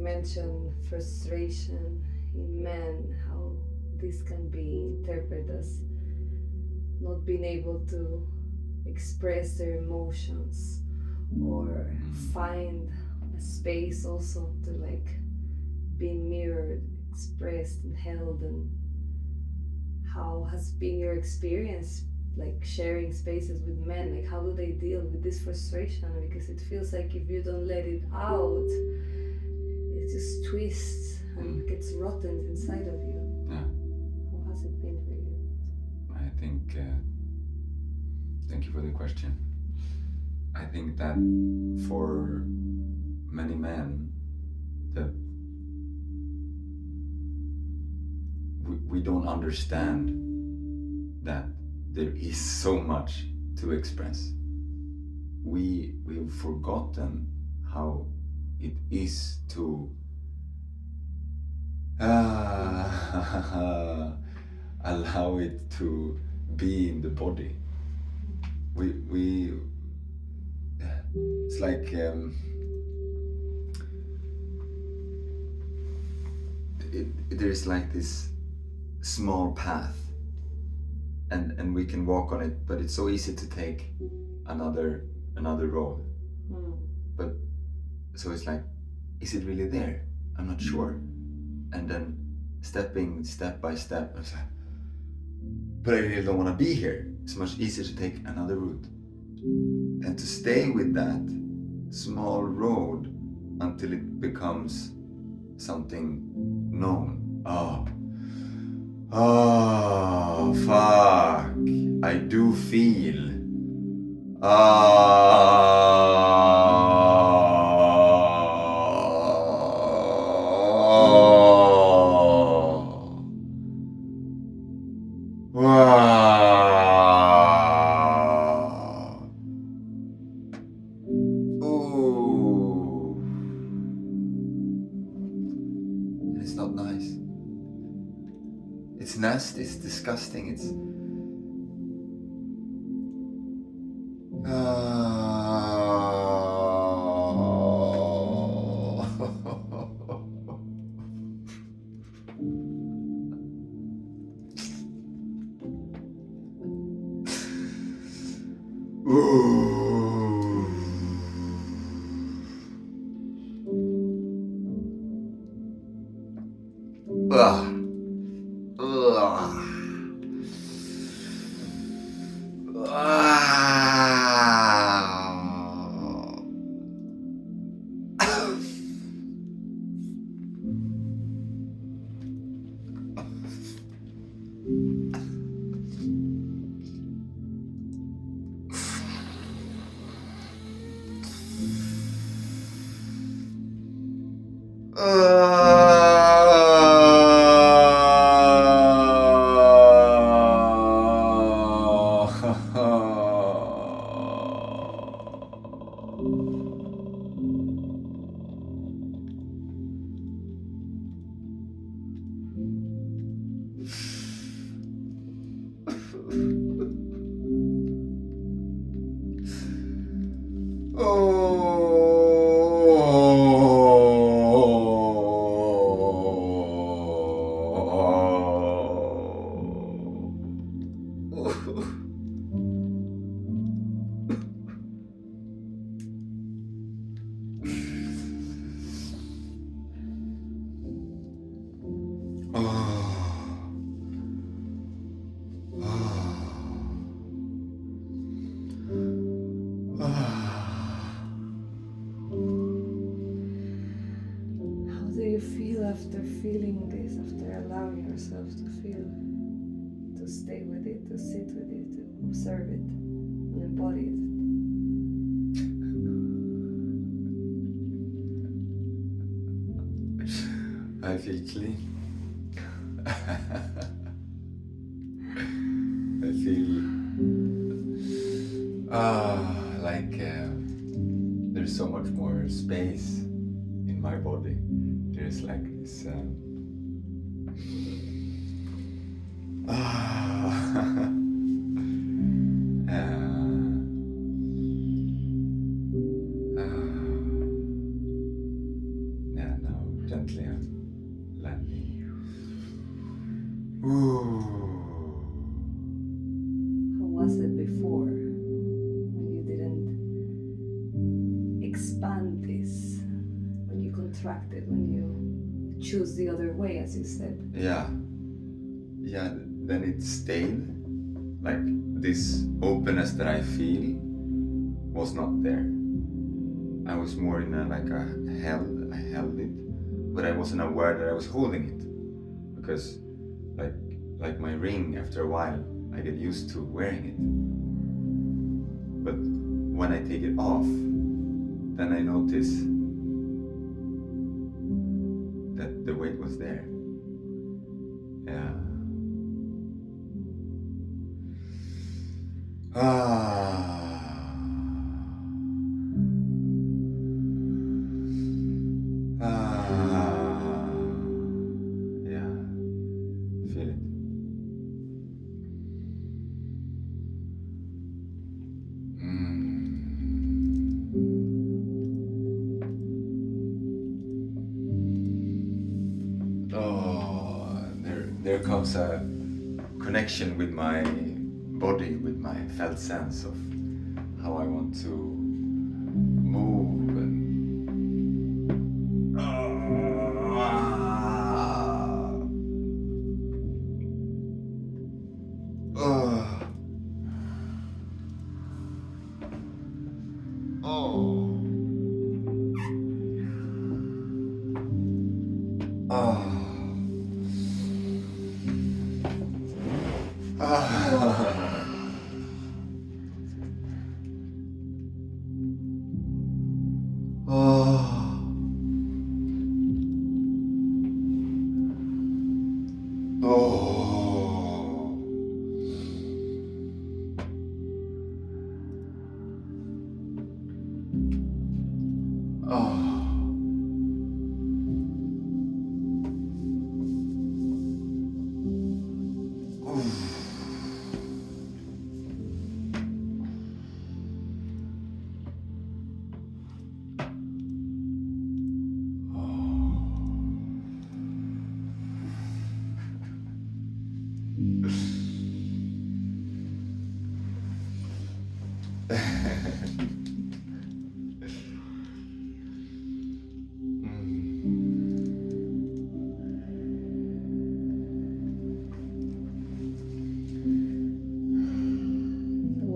mentioned frustration in men, how this can be interpreted as not being able to express their emotions or find a space also to like be mirrored, expressed and held. And how has been your experience like sharing spaces with men? Like how do they deal with this frustration? Because it feels like if you don't let it out, it just twists and gets rotten inside of you. Yeah. How has it been for you? I think, thank you for the question. I think that for many men, that we don't understand that there is so much to express. We've forgotten how it is to allow it to be in the body. We it's like there's like this small path, and we can walk on it, but it's so easy to take another road. But so it's like, is it really there? I'm not sure. And then stepping step by step, I was like, but I really don't want to be here. It's much easier to take another route and to stay with that small road until it becomes something known. Oh, fuck. I do feel. It's not nice. It's nasty, it's disgusting, it's... How do you feel after feeling this, after allowing yourself to feel, to stay with it, to sit with it, to observe it, and embody it? I feel clean. I feel like there's so much more space in my body. There's like this yeah, no. Gently and landing. Ooh. How was it before when you didn't expand this, when you contracted, when you choose the other way, as you said? Yeah, then it stayed. Like this openness that I feel was not there. I was more in I held it, but I wasn't aware that I was holding it, because like my ring, after a while I get used to wearing it, but when I take it off, then I notice that the weight was there. Yeah. Yeah, feel it. Oh, there comes a connection with my body, with my felt sense of how I want to move and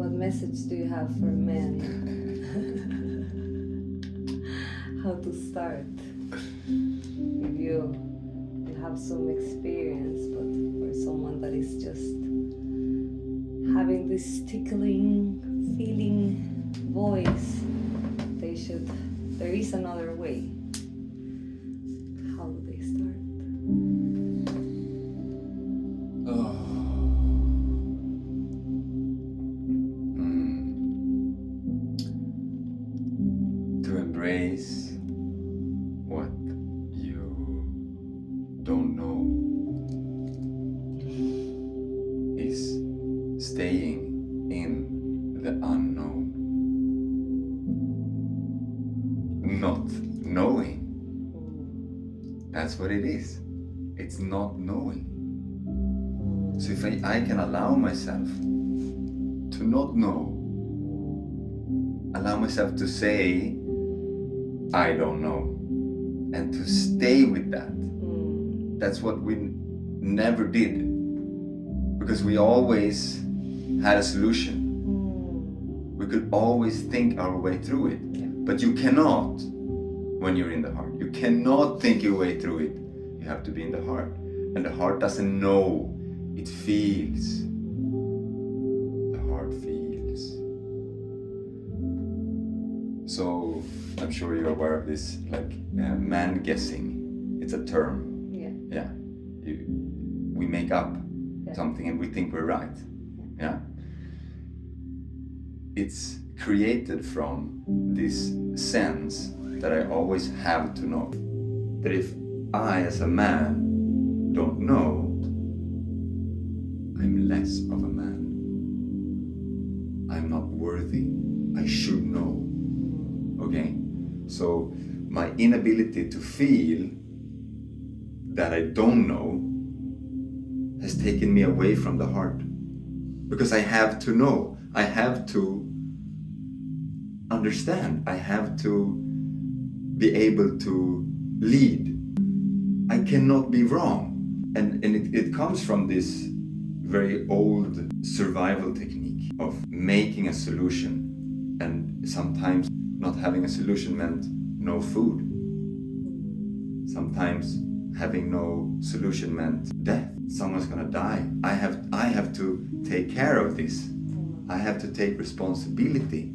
What message do you have for men? How to start? If you have some experience, but for someone that is just having this tickling, feeling voice, there is another way. How do they start? To embrace what you don't know is staying in the unknown. Not knowing. That's what it is. It's not knowing. So if I can allow myself to not know, allow myself to say, I don't know, and to stay with that. That's what we never did, because we always had a solution. We could always think our way through it. But you cannot when you're in the heart. You cannot think your way through it. You have to be in the heart. And the heart doesn't know, it feels. The heart feels. So I'm sure you're aware of this, like man guessing. It's a term. Yeah. We make up something and we think we're right. Yeah. It's created from this sense that I always have to know. That if I as a man don't know, I'm less of a man. I'm not worthy. I should know. Okay? So my inability to feel that I don't know has taken me away from the heart. Because I have to know, I have to understand, I have to be able to lead. I cannot be wrong. And it comes from this very old survival technique of making a solution. And sometimes not having a solution meant no food. Sometimes having no solution meant death. Someone's gonna die. I have to take care of this. I have to take responsibility.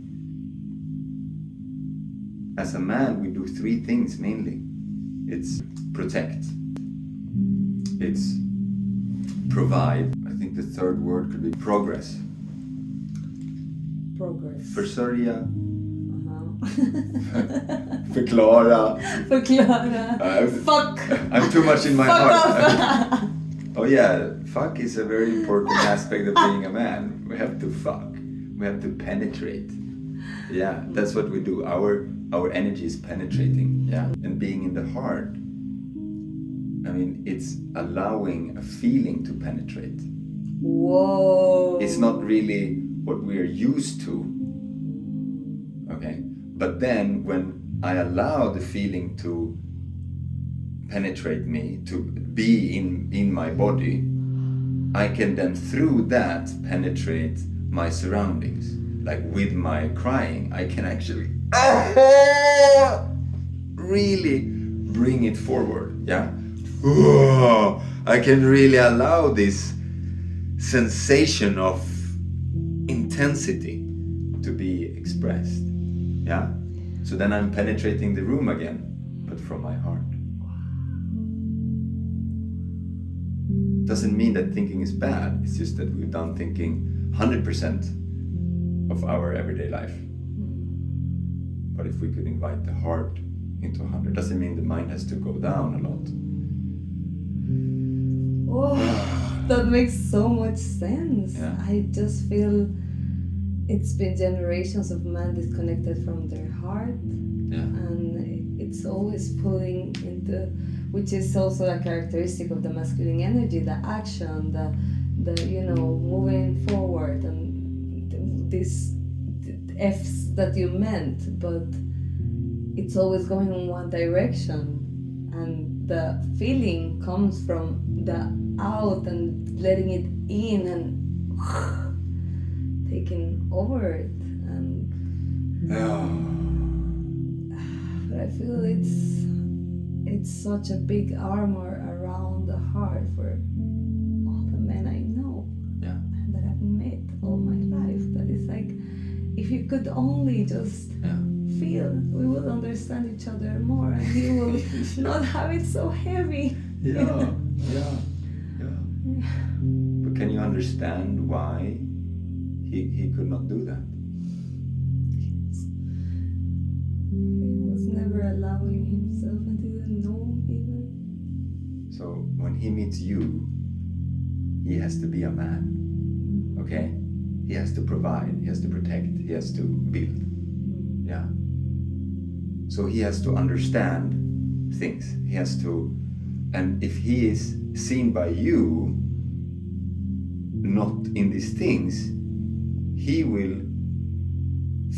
As a man, we do three things mainly. It's protect. It's provide. I think the third word could be progress. Progress. Försörja. Förklara. Fuck. I'm too much in my Fuck heart. off. Oh yeah, fuck is a very important aspect of being a man. We have to fuck. We have to penetrate. Yeah, that's what we do. Our energy is penetrating. Yeah. And being in the heart, I mean, it's allowing a feeling to penetrate. Whoa. It's not really what we are used to. Okay? But then when I allow the feeling to penetrate me, to be in my body, I can then through that penetrate my surroundings. Like with my crying, I can actually really bring it forward. Yeah? I can really allow this sensation of intensity to be expressed. Yeah? So then I'm penetrating the room again, but from my heart. Doesn't mean that thinking is bad, it's just that we've done thinking 100% of our everyday life. But if we could invite the heart into 100, doesn't mean the mind has to go down a lot. Oh, that makes so much sense. Yeah. I just feel it's been generations of men disconnected from their heart. Yeah. And it's always pulling into, which is also a characteristic of the masculine energy, the action, the moving forward, and these F's that you meant, but it's always going in one direction, and the feeling comes from the out and letting it in and taking over it. And but I feel it's such a big armor around the heart for all the men I know. Yeah. And that I've met all my life. That is like, if you could only just feel, we will understand each other more, and you will not have it so heavy. Yeah. But can you understand why he could not do that? He was never allowing himself and didn't know either. So when he meets you, he has to be a man. Okay? He has to provide, he has to protect, he has to build. Yeah? So he has to understand things. He has to, and if he is seen by you not in these things, he will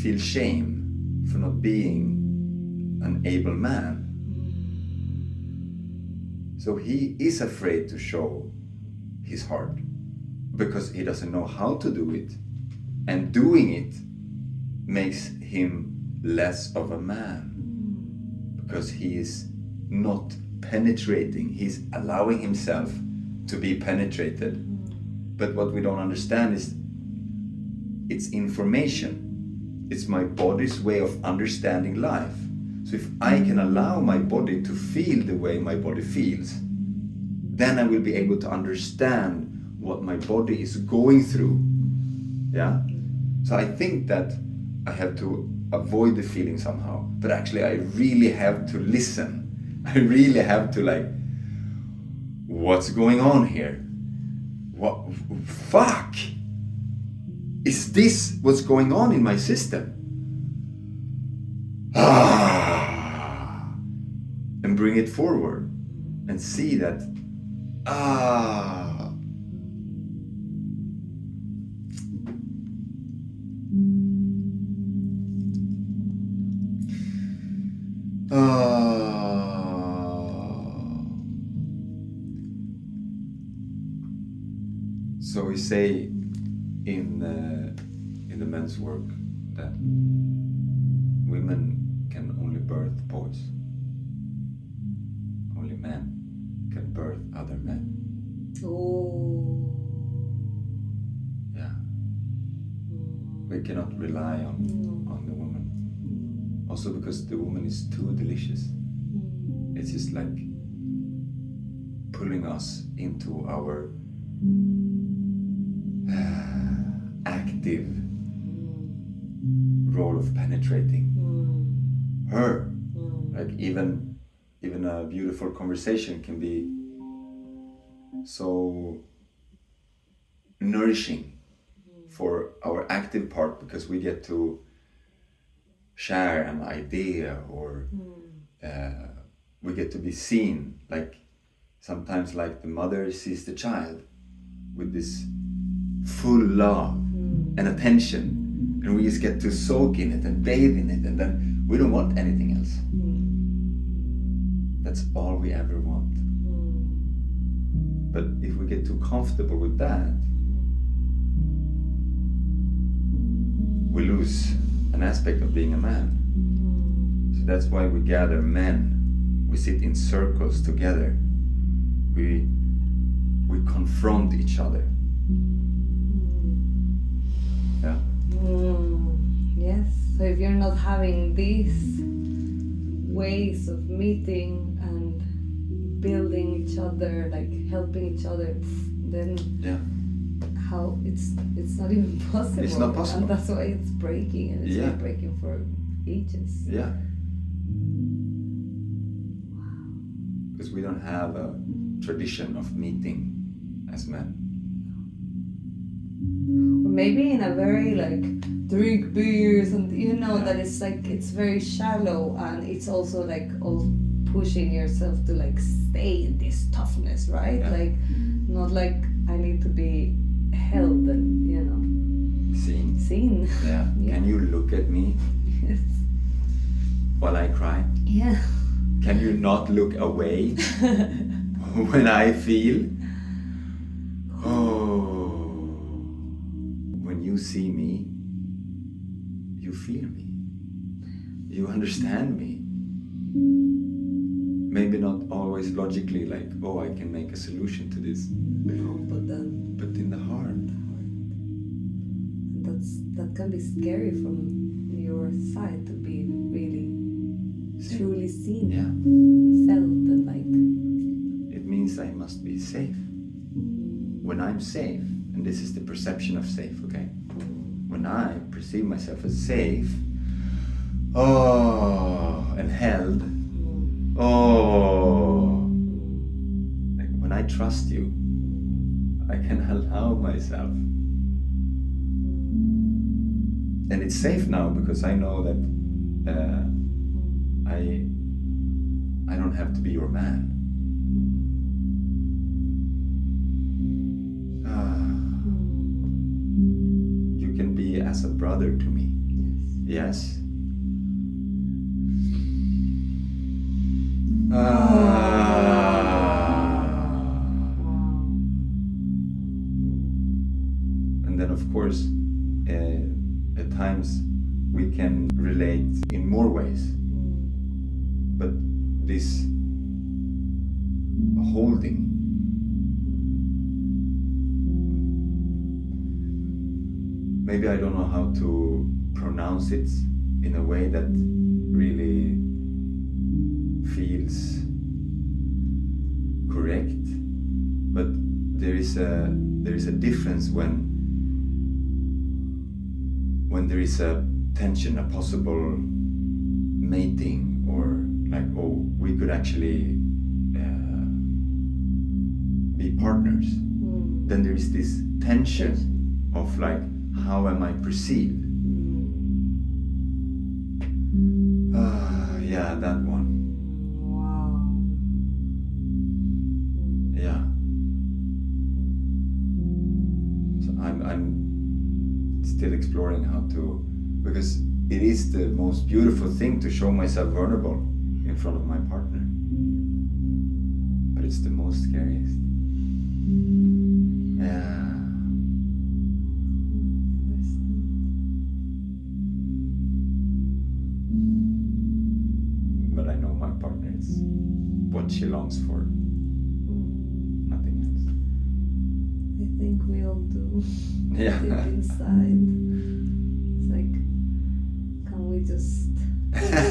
feel shame for not being an able man. So he is afraid to show his heart because he doesn't know how to do it, and doing it makes him less of a man because he is not penetrating. He's allowing himself to be penetrated. But what we don't understand is it's information. It's my body's way of understanding life. So if I can allow my body to feel the way my body feels, then I will be able to understand what my body is going through. Yeah? So I think that I have to avoid the feeling somehow, but actually I really have to listen. I really have to what's going on here? What? Fuck! Is this what's going on in my system? And bring it forward. and see that, so we say in the men's work that women can only birth boys. Only men can birth other men. Oh. Yeah. We cannot rely on the woman. Also because the woman is too delicious. It's just like pulling us into our active role of penetrating her. Like even a beautiful conversation can be so nourishing for our active part, because we get to share an idea, or we get to be seen, like sometimes like the mother sees the child with this full love and attention, and we just get to soak in it and bathe in it, and then we don't want anything else. That's all we ever want. But if we get too comfortable with that, we lose an aspect of being a man. So that's why we gather men. We sit in circles together. We confront each other. Yeah. Yes. So if you're not having these ways of meeting and building each other, like helping each other, then how it's not even possible. It's not possible. And that's why it's breaking, and it's been breaking for ages. Yeah. Because we don't have a tradition of meeting as men. Or maybe in a very like drink beers, and that it's like it's very shallow, and it's also like all pushing yourself to like stay in this toughness, right? Like not like I need to be held and seen. Yeah. Can you look at me? Yes. While I cry? Yeah. Can you not look away when I feel? When you see me, you feel me. You understand me. Maybe not always logically, like, I can make a solution to this. No, but in the heart. That can be scary from your side, to be really truly seen, felt, and like. It means I must be safe. When I'm safe, and this is the perception of safe, okay? When I perceive myself as safe, and held, like when I trust you, I can allow myself. And it's safe now because I know that I don't have to be your man. You can be as a brother to me. Yes. And then of course, at times we can relate in more ways, but this holding, maybe I don't know how to pronounce it in a way that really feels correct, but there is a difference when there is a tension, a possible mating, or like, we could actually be partners. Then there is this tension of like, how am I perceived? That one. Wow. still exploring how to, because it is the most beautiful thing to show myself vulnerable in front of my partner. But it's the most scariest. Yeah. But I know my partner is what she longs for. Nothing else. I think we all do. Yeah. Deep inside. It's like, can we just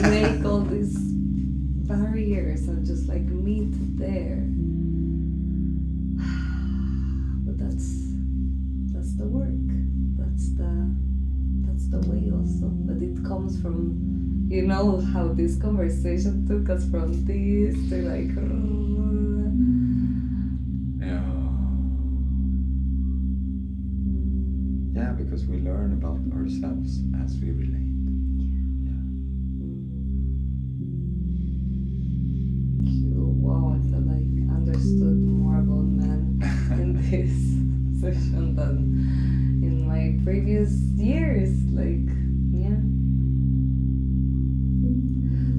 make all these barriers and just like meet there? But that's the work. That's the way also. But it comes from, you know, how this conversation took us from this to like yeah, because we learn about ourselves as we relate. Wow, I feel like